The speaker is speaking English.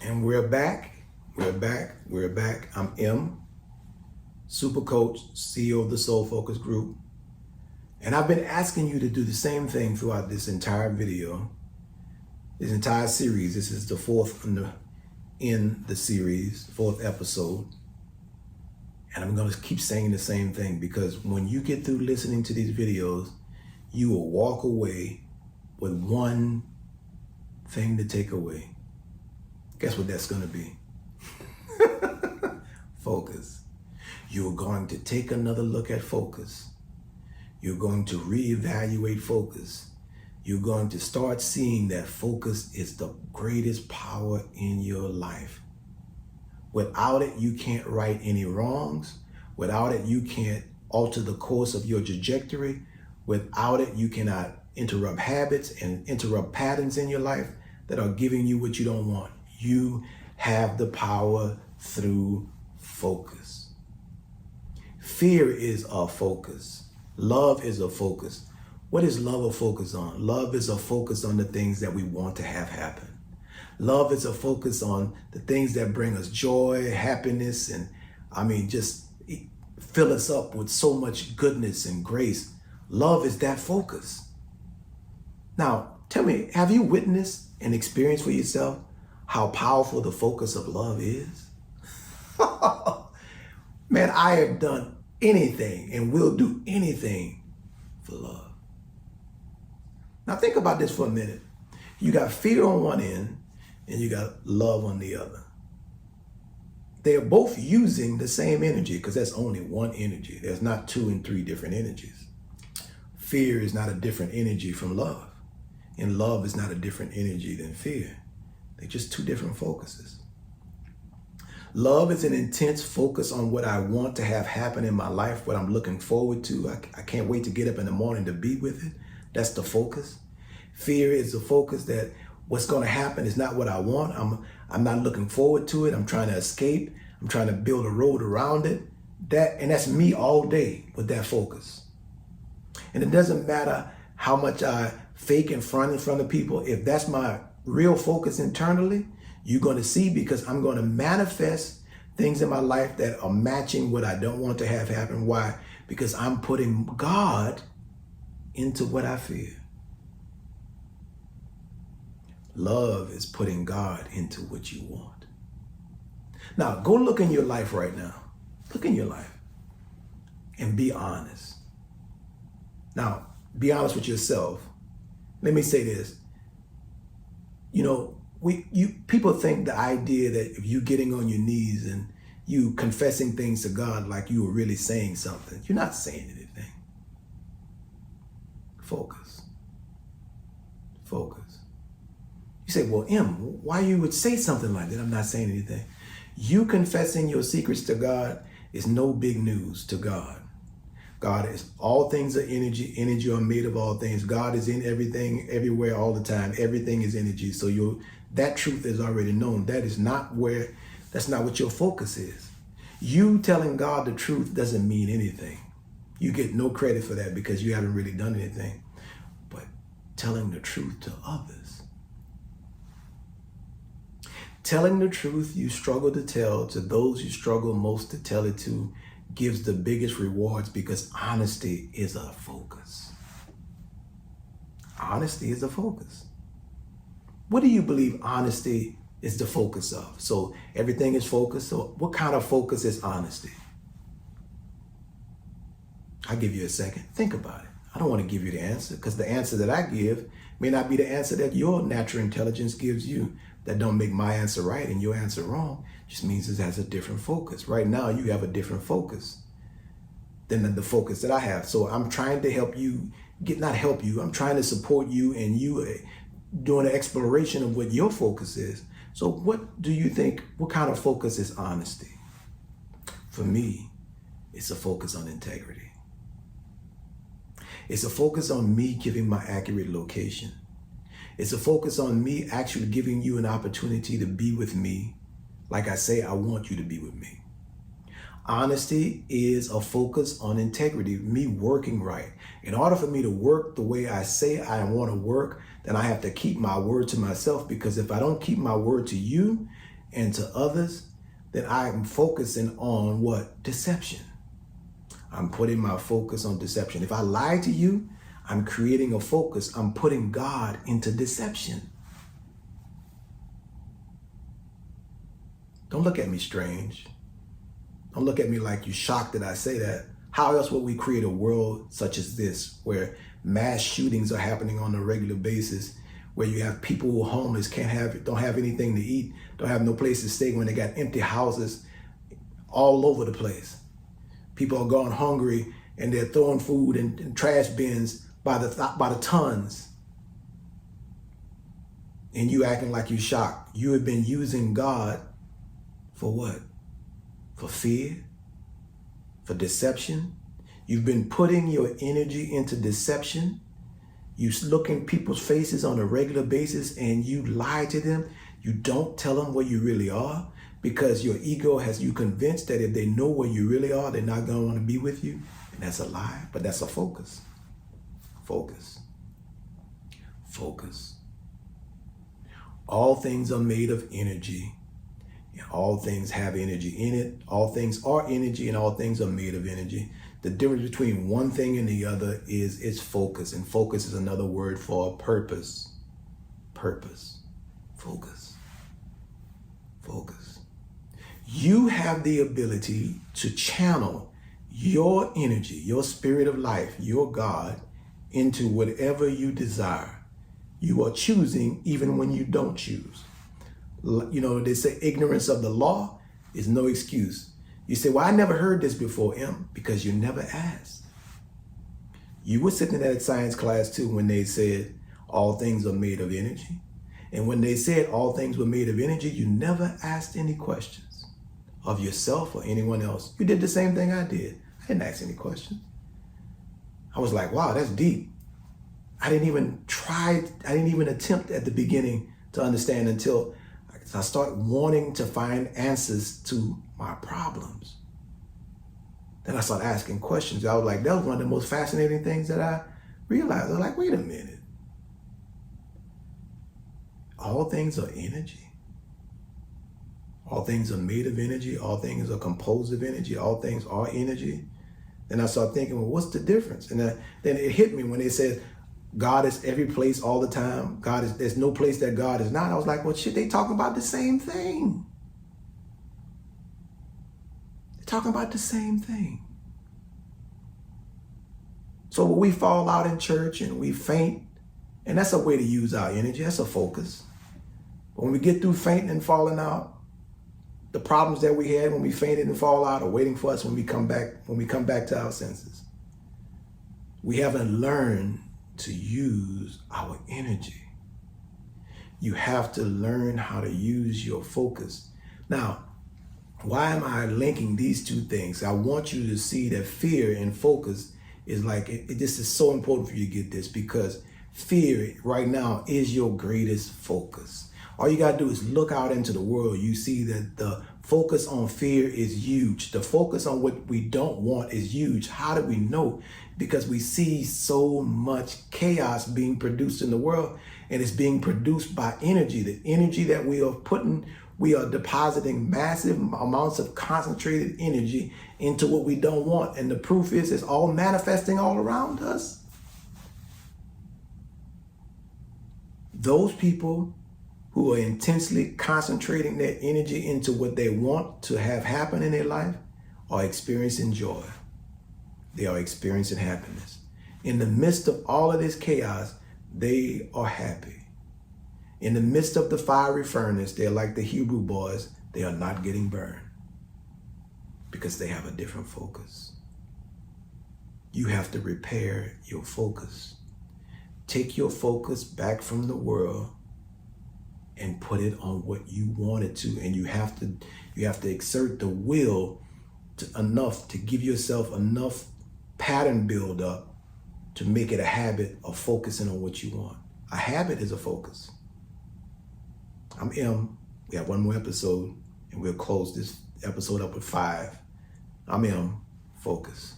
And we're back. We're back. I'm M, Super Coach, CEO of the Soul Focus Group. And I've been asking you to do the same thing throughout this entire video, this entire series. This is the fourth in the series, fourth episode. And I'm going to keep saying the same thing, because when you get through listening to these videos, you will walk away with one thing to take away. Guess what that's going to be? Focus. You're going to take another look at focus. You're going to reevaluate focus. You're going to start seeing that focus is the greatest power in your life. Without it, you can't right any wrongs. Without it, you can't alter the course of your trajectory. Without it, you cannot interrupt habits and interrupt patterns in your life that are giving you what you don't want. You have the power through focus. Fear is a focus. Love is a focus. What is love a focus on? Love is a focus on the things that we want to have happen. Love is a focus on the things that bring us joy, happiness, and just fill us up with so much goodness and grace. Love is that focus. Now, tell me, have you witnessed and experienced for yourself how powerful the focus of love is? Man, I have done anything and will do anything for love. Now think about this for a minute. You got fear on one end and you got love on the other. They're both using the same energy, because that's only one energy. There's not 2 and 3 different energies. Fear is not a different energy from love, and love is not a different energy than fear. They're just 2 different focuses. Love is an intense focus on what I want to have happen in my life, what I'm looking forward to. I can't wait to get up in the morning to be with it. That's the focus. Fear is the focus that what's going to happen is not what I want. I'm not looking forward to it. I'm trying to escape. I'm trying to build a road around it. That's me all day with that focus. And it doesn't matter how much I fake in front of people. If that's my real focus internally, you're going to see, because I'm going to manifest things in my life that are matching what I don't want to have happen. Why? Because I'm putting God into what I fear. Love is putting God into what you want. Now, go look in your life right now. Look in your life and be honest. Now, be honest with yourself. Let me say this. People think the idea that if you getting on your knees and you confessing things to God like you were really saying something, you're not saying anything. Focus. Focus. You say, well, M, why you would say something like that? I'm not saying anything. You confessing your secrets to God is no big news to God. God is, all things are energy. Energy are made of all things. God is in everything, everywhere, all the time. Everything is energy. So that truth is already known. That's not what your focus is. You telling God the truth doesn't mean anything. You get no credit for that because you haven't really done anything. But telling the truth to others. Telling the truth you struggle to tell to those you struggle most to tell it to gives the biggest rewards, because honesty is a focus. Honesty is a focus. What do you believe honesty is the focus of? So everything is focused. So what kind of focus is honesty? I'll give you a second. Think about it. I don't want to give you the answer, because the answer that I give may not be the answer that your natural intelligence gives you. That don't make my answer right and your answer wrong. Just means it has a different focus. Right now, you have a different focus than the focus that I have. So I'm trying to help you I'm trying to support you, and you doing an exploration of what your focus is. So what do you think, what kind of focus is honesty? For me, it's a focus on integrity. It's a focus on me giving my accurate location. It's a focus on me actually giving you an opportunity to be with me. Like I say, I want you to be with me. Honesty is a focus on integrity, me working right. In order for me to work the way I say I want to work, then I have to keep my word to myself, because if I don't keep my word to you, and to others, then I'm focusing on what? Deception. I'm putting my focus on deception. If I lie to you, I'm creating a focus. I'm putting God into deception. Don't look at me strange. Don't look at me like you're shocked that I say that. How else would we create a world such as this, where mass shootings are happening on a regular basis, where you have people who are homeless, don't have anything to eat, don't have no place to stay, when they got empty houses all over the place. People are going hungry and they're throwing food in trash bins by the tons. And you acting like you're shocked. You have been using God for what? For fear? For deception? You've been putting your energy into deception. You look in people's faces on a regular basis and you lie to them. You don't tell them where you really are, because your ego has you convinced that if they know where you really are, they're not going to want to be with you. And that's a lie, but that's a focus. Focus. Focus. All things are made of energy. And all things have energy in it. All things are energy and all things are made of energy. The difference between one thing and the other is its focus. And focus is another word for purpose. Purpose. Focus. Focus. You have the ability to channel your energy, your spirit of life, your God, into whatever you desire. You are choosing even when you don't choose. You know, they say ignorance of the law is no excuse. You say, well, I never heard this before, M, because you never asked. You were sitting in that science class too when they said all things are made of energy. And when they said all things were made of energy, you never asked any questions of yourself or anyone else. You did the same thing I did. I didn't ask any questions. I was like, wow, that's deep. I didn't even attempt at the beginning to understand until I start wanting to find answers to my problems. Then I started asking questions. I was like, that was one of the most fascinating things that I realized. I was like, wait a minute. All things are energy. All things are made of energy. All things are composed of energy. All things are energy. Then I started thinking, well, what's the difference? And then it hit me when they said, God is every place all the time. There's no place that God is not. I was like, well, shit, they talking about the same thing. They're talking about the same thing. So when we fall out in church and we faint, and that's a way to use our energy, that's a focus. But when we get through fainting and falling out, the problems that we had when we fainted and fall out are waiting for us when we come back to our senses. We haven't learned to use our energy. You have to learn how to use your focus. Now, why am I linking these two things? I want you to see that fear and focus is like, this is so important for you to get this, because fear right now is your greatest focus. All you got to do is look out into the world. You see that the focus on fear is huge. The focus on what we don't want is huge. How do we know? Because we see so much chaos being produced in the world, and it's being produced by energy. The energy that we are depositing massive amounts of concentrated energy into what we don't want. And the proof is it's all manifesting all around us. Those people who are intensely concentrating their energy into what they want to have happen in their life are experiencing joy. They are experiencing happiness. In the midst of all of this chaos, they are happy. In the midst of the fiery furnace, they're like the Hebrew boys. They are not getting burned because they have a different focus. You have to repair your focus. Take your focus back from the world and put it on what you want it to. And you have to exert the will enough to give yourself enough pattern build up to make it a habit of focusing on what you want. A habit is a focus. I'm M. We have one more episode and we'll close this episode up with 5. I'm M. Focus.